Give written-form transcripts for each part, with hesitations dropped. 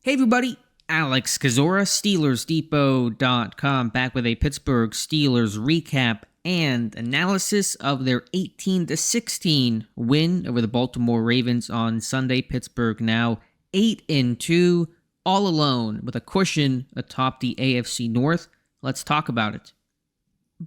Hey everybody, Alex Kazora, SteelersDepot.com, back with a Pittsburgh Steelers recap and analysis of their 18-16 win over the Baltimore Ravens on Sunday. Pittsburgh now 8-2, all alone with a cushion atop the AFC North. Let's talk about it.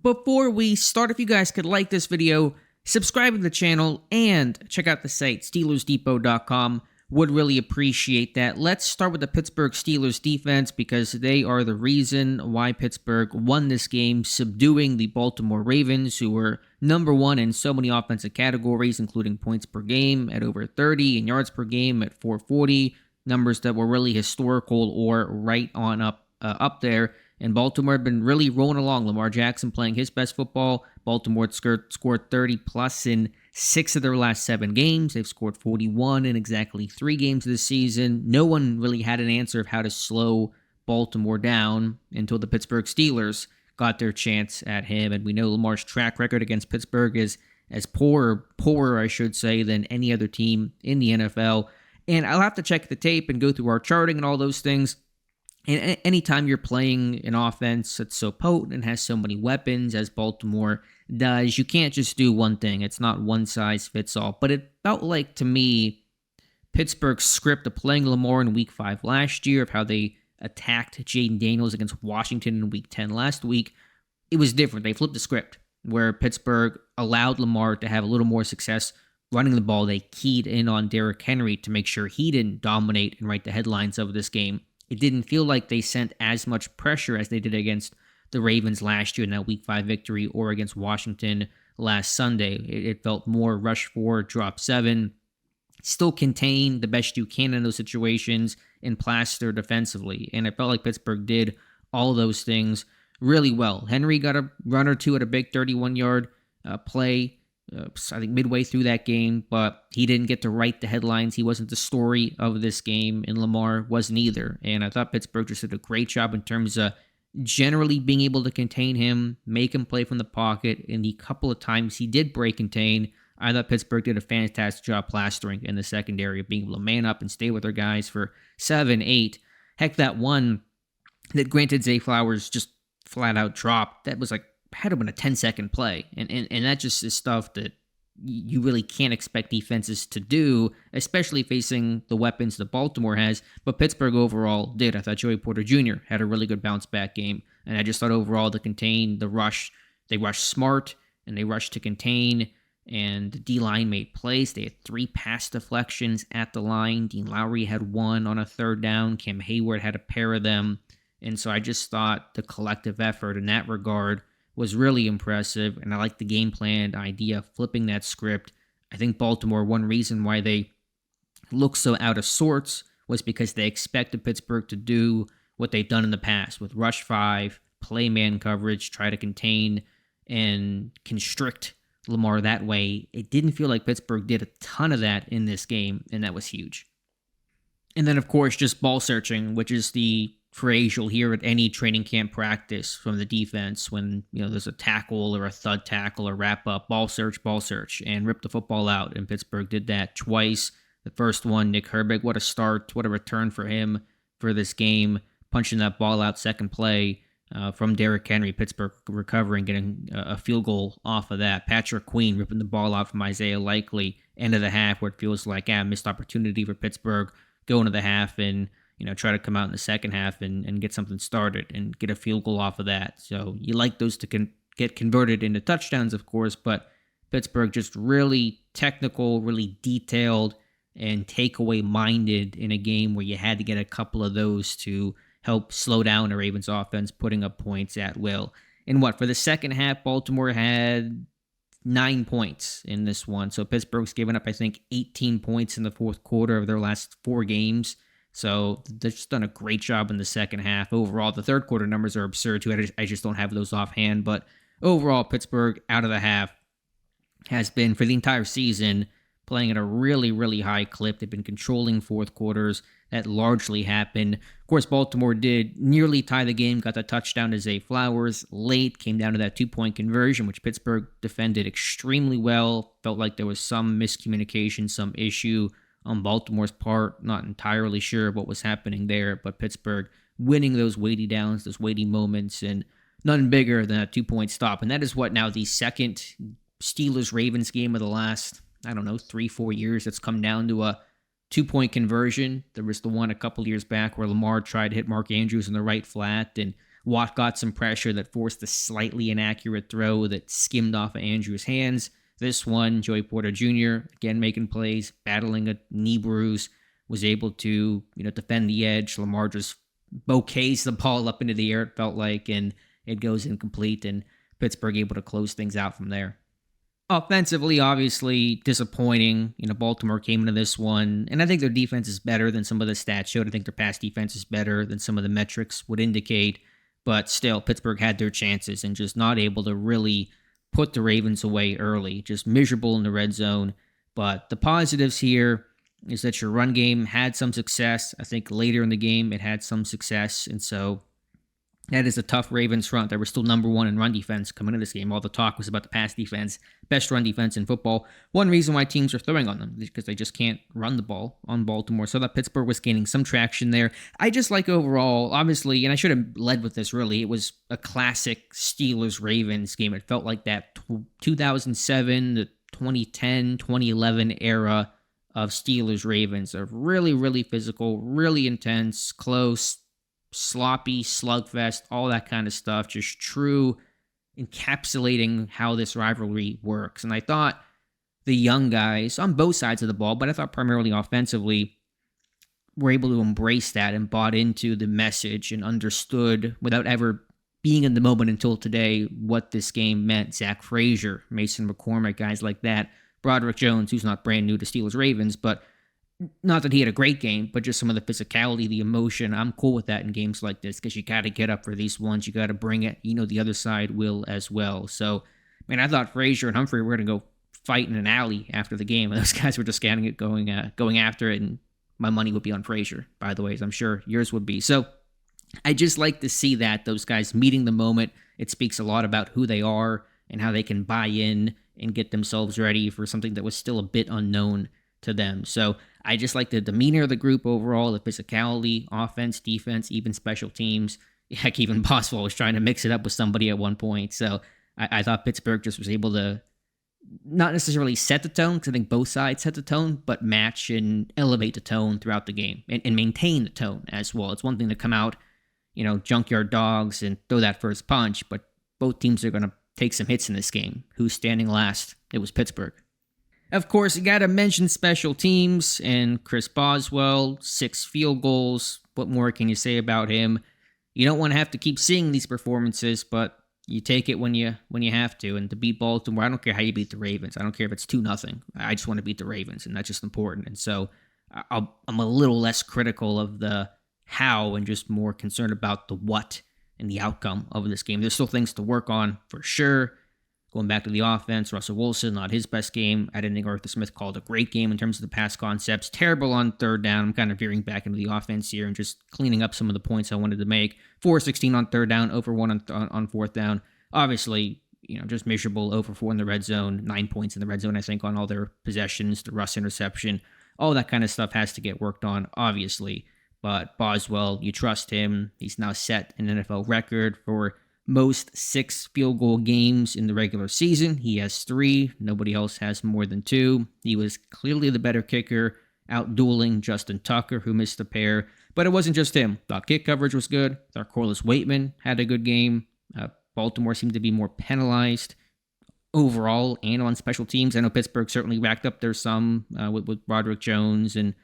Before we start, if you guys could like this video, subscribe to the channel, and check out the site, SteelersDepot.com. Would really appreciate that. Let's start with the Pittsburgh Steelers defense because they are the reason why Pittsburgh won this game, subduing the Baltimore Ravens, who were number one in so many offensive categories, including points per game at over 30 and yards per game at 440, numbers that were really historical or right on up there. And Baltimore had been really rolling along. Lamar Jackson playing his best football. Baltimore had scored 30-plus in 6 of their last 7 games. They've scored 41 in exactly 3 games this season. No one really had an answer of how to slow Baltimore down until the Pittsburgh Steelers got their chance at him. And we know Lamar's track record against Pittsburgh is as poorer, I should say, than any other team in the NFL. And I'll have to check the tape and go through our charting and all those things. And anytime you're playing an offense that's so potent and has so many weapons as Baltimore does, you can't just do one thing. It's not one size fits all. But it felt like, to me, Pittsburgh's script of playing Lamar in Week 5 last year, of how they attacked Jaden Daniels against Washington in Week 10 last week, it was different. They flipped the script, where Pittsburgh allowed Lamar to have a little more success running the ball. They keyed in on Derrick Henry to make sure he didn't dominate and write the headlines of this game. It didn't feel like they sent as much pressure as they did against the Ravens last year in that Week 5 victory or against Washington last Sunday. It felt more rush 4, drop 7, still contain the best you can in those situations and plaster defensively. And it felt like Pittsburgh did all those things really well. Henry got a run or two at a big 31-yard play, I think midway through that game, but he didn't get to write the headlines. He wasn't the story of this game, and Lamar wasn't either. And I thought Pittsburgh just did a great job in terms of generally being able to contain him, make him play from the pocket, and the couple of times he did break contain, I thought Pittsburgh did a fantastic job plastering in the secondary, of being able to man up and stay with their guys for 7, 8. Heck, that one that granted Zay Flowers just flat out dropped, that was like, had to been a 10-second play. And that just is stuff that you really can't expect defenses to do, especially facing the weapons that Baltimore has. But Pittsburgh overall did. I thought Joey Porter Jr. had a really good bounce-back game. And I just thought overall to contain the rush, they rushed smart and they rushed to contain. And the D-line made plays. They had 3 pass deflections at the line. Dean Lowry had 1 on a 3rd down. Cam Hayward had a pair of them. And so I just thought the collective effort in that regard was really impressive, and I like the game plan idea of flipping that script. I think Baltimore, one reason why they look so out of sorts was because they expected Pittsburgh to do what they've done in the past with rush 5, play man coverage, try to contain and constrict Lamar that way. It didn't feel like Pittsburgh did a ton of that in this game, and that was huge. And then, of course, just ball searching, which is the phrase you'll hear at any training camp practice from the defense when, there's a tackle or a thud tackle or wrap up, ball search, and rip the football out. And Pittsburgh did that twice. The first one, Nick Herbig, what a start, what a return for him for this game, punching that ball out, second play from Derrick Henry. Pittsburgh recovering, getting a field goal off of that. Patrick Queen ripping the ball out from Isaiah Likely, end of the half, where it feels like missed opportunity for Pittsburgh, go into the half and try to come out in the second half and get something started and get a field goal off of that. So you like those to get converted into touchdowns, of course, but Pittsburgh just really technical, really detailed, and takeaway minded in a game where you had to get a couple of those to help slow down the Ravens offense, putting up points at will. And for the second half, Baltimore had 9 points in this one. So Pittsburgh's given up, I think, 18 points in the fourth quarter of their last 4 games. So they've just done a great job in the second half. Overall, the third quarter numbers are absurd too. I just don't have those offhand. But overall, Pittsburgh out of the half has been, for the entire season, playing at a really, really high clip. They've been controlling fourth quarters. That largely happened. Of course, Baltimore did nearly tie the game, got the touchdown to Zay Flowers late, came down to that 2-point conversion, which Pittsburgh defended extremely well. Felt like there was some miscommunication, some issue on Baltimore's part. Not entirely sure what was happening there, but Pittsburgh winning those weighty downs, those weighty moments, and none bigger than a 2-point stop. And that is what now the second Steelers-Ravens game of the last, 3-4 years. It's come down to a 2-point conversion. There was the one a couple years back where Lamar tried to hit Mark Andrews in the right flat, and Watt got some pressure that forced a slightly inaccurate throw that skimmed off of Andrews' hands. This one, Joey Porter Jr., again making plays, battling a knee bruise, was able to defend the edge. Lamar just bouquets the ball up into the air, it felt like, and it goes incomplete, and Pittsburgh able to close things out from there. Offensively, obviously disappointing. Baltimore came into this one, and I think their defense is better than some of the stats showed. I think their pass defense is better than some of the metrics would indicate, but still, Pittsburgh had their chances and just not able to really put the Ravens away early. Just miserable in the red zone. But the positives here is that your run game had some success. I think later in the game, it had some success, and so that is a tough Ravens front. They were still number one in run defense coming into this game. All the talk was about the pass defense, best run defense in football. One reason why teams are throwing on them is because they just can't run the ball on Baltimore. So that Pittsburgh was gaining some traction there. I just like overall, obviously, and I should have led with this really, it was a classic Steelers-Ravens game. It felt like that 2007 to 2010, 2011 era of Steelers-Ravens. Of really, really physical, really intense, close, sloppy, slugfest, all that kind of stuff. Just true encapsulating how this rivalry works. And I thought the young guys on both sides of the ball, but I thought primarily offensively, were able to embrace that and bought into the message and understood without ever being in the moment until today what this game meant. Zach Frazier, Mason McCormick, guys like that. Broderick Jones, who's not brand new to Steelers Ravens, but not that he had a great game, but just some of the physicality, the emotion. I'm cool with that in games like this because you got to get up for these ones. You got to bring it. The other side will as well. So, man, I thought Frazier and Humphrey were going to go fight in an alley after the game. And those guys were just scanning it, going after it. And my money would be on Frazier, by the way, as I'm sure yours would be. So I just like to see that, those guys meeting the moment. It speaks a lot about who they are and how they can buy in and get themselves ready for something that was still a bit unknown to them. So I just like the demeanor of the group overall, the physicality, offense, defense, even special teams. Heck, even Boswell was trying to mix it up with somebody at one point. So I thought Pittsburgh just was able to not necessarily set the tone, because I think both sides set the tone, but match and elevate the tone throughout the game and maintain the tone as well. It's one thing to come out, junkyard dogs and throw that first punch, but both teams are going to take some hits in this game. Who's standing last? It was Pittsburgh. Of course, you got to mention special teams and Chris Boswell, 6 field goals. What more can you say about him? You don't want to have to keep seeing these performances, but you take it when you have to. And to beat Baltimore, I don't care how you beat the Ravens. I don't care if it's 2-0. I just want to beat the Ravens, and that's just important. And so I'm a little less critical of the how and just more concerned about the what and the outcome of this game. There's still things to work on for sure. Going back to the offense, Russell Wilson, not his best game. I didn't think Arthur Smith called a great game in terms of the pass concepts. Terrible on third down. I'm kind of veering back into the offense here and just cleaning up some of the points I wanted to make. 4-16 on third down, over 1 on fourth down. Obviously, just miserable, over 4 in the red zone, 9 points in the red zone, I think, on all their possessions, the Russ interception. All that kind of stuff has to get worked on, obviously. But Boswell, you trust him. He's now set an NFL record for most 6 field goal games in the regular season. He has 3. Nobody else has more than 2. He was clearly the better kicker, out-dueling Justin Tucker, who missed a pair. But it wasn't just him. Thought kick coverage was good. Thought Corliss Waitman had a good game. Baltimore seemed to be more penalized overall and on special teams. I know Pittsburgh certainly racked up their some with Broderick Jones and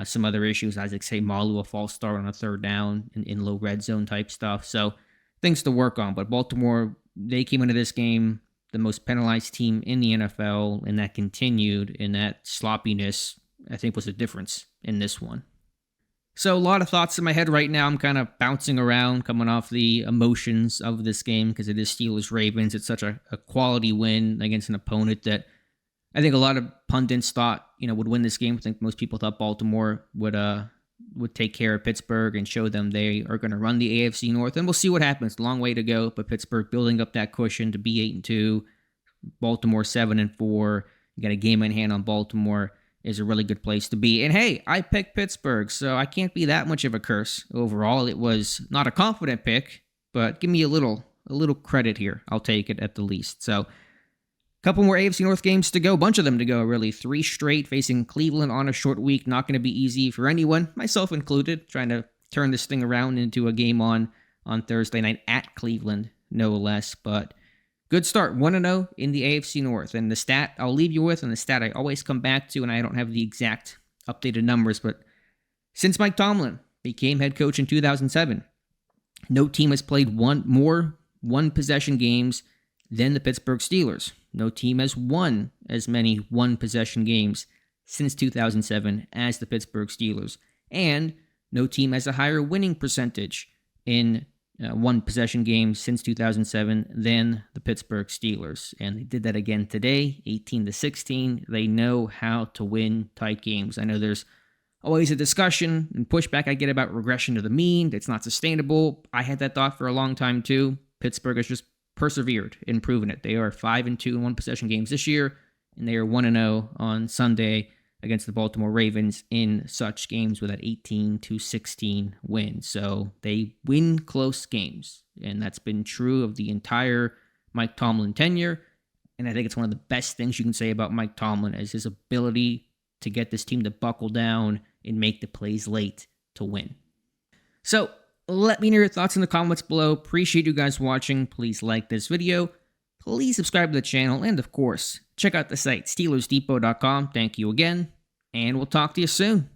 some other issues. Isaac Seumalo, a false start on a third down in low red zone type stuff. So things to work on, but Baltimore, they came into this game the most penalized team in the NFL, and that continued, and that sloppiness, I think, was the difference in this one. So a lot of thoughts in my head right now. I'm kind of bouncing around, coming off the emotions of this game, because it is Steelers-Ravens. It's such a quality win against an opponent that I think a lot of pundits thought, would win this game. I think most people thought Baltimore would take care of Pittsburgh and show them they are going to run the AFC North. And we'll see what happens. Long way to go, but Pittsburgh building up that cushion to be 8-2. Baltimore 7-4. You got a game in hand on Baltimore. is a really good place to be. And hey, I picked Pittsburgh, so I can't be that much of a curse overall. It was not a confident pick, but give me a little credit here. I'll take it at the least. So, couple more AFC North games to go, bunch of them to go, really. 3 straight facing Cleveland on a short week. Not going to be easy for anyone, myself included, trying to turn this thing around into a game on Thursday night at Cleveland, no less. But good start, 1-0 in the AFC North. And the stat I'll leave you with, and the stat I always come back to, and I don't have the exact updated numbers, but since Mike Tomlin became head coach in 2007, no team has played more one-possession games than the Pittsburgh Steelers. No team has won as many one-possession games since 2007 as the Pittsburgh Steelers. And no team has a higher winning percentage in one-possession games since 2007 than the Pittsburgh Steelers. And they did that again today, 18-16. They know how to win tight games. I know there's always a discussion and pushback I get about regression to the mean. It's not sustainable. I had that thought for a long time too. Pittsburgh has just persevered in proving it. They are 5-2 in one-possession games this year, and they are 1-0 on Sunday against the Baltimore Ravens in such games with that 18-16 win. So they win close games, and that's been true of the entire Mike Tomlin tenure. And I think it's one of the best things you can say about Mike Tomlin is his ability to get this team to buckle down and make the plays late to win. So let me know your thoughts in the comments below. Appreciate you guys watching. Please like this video. Please subscribe to the channel. And of course, check out the site, SteelersDepot.com. Thank you again. And we'll talk to you soon.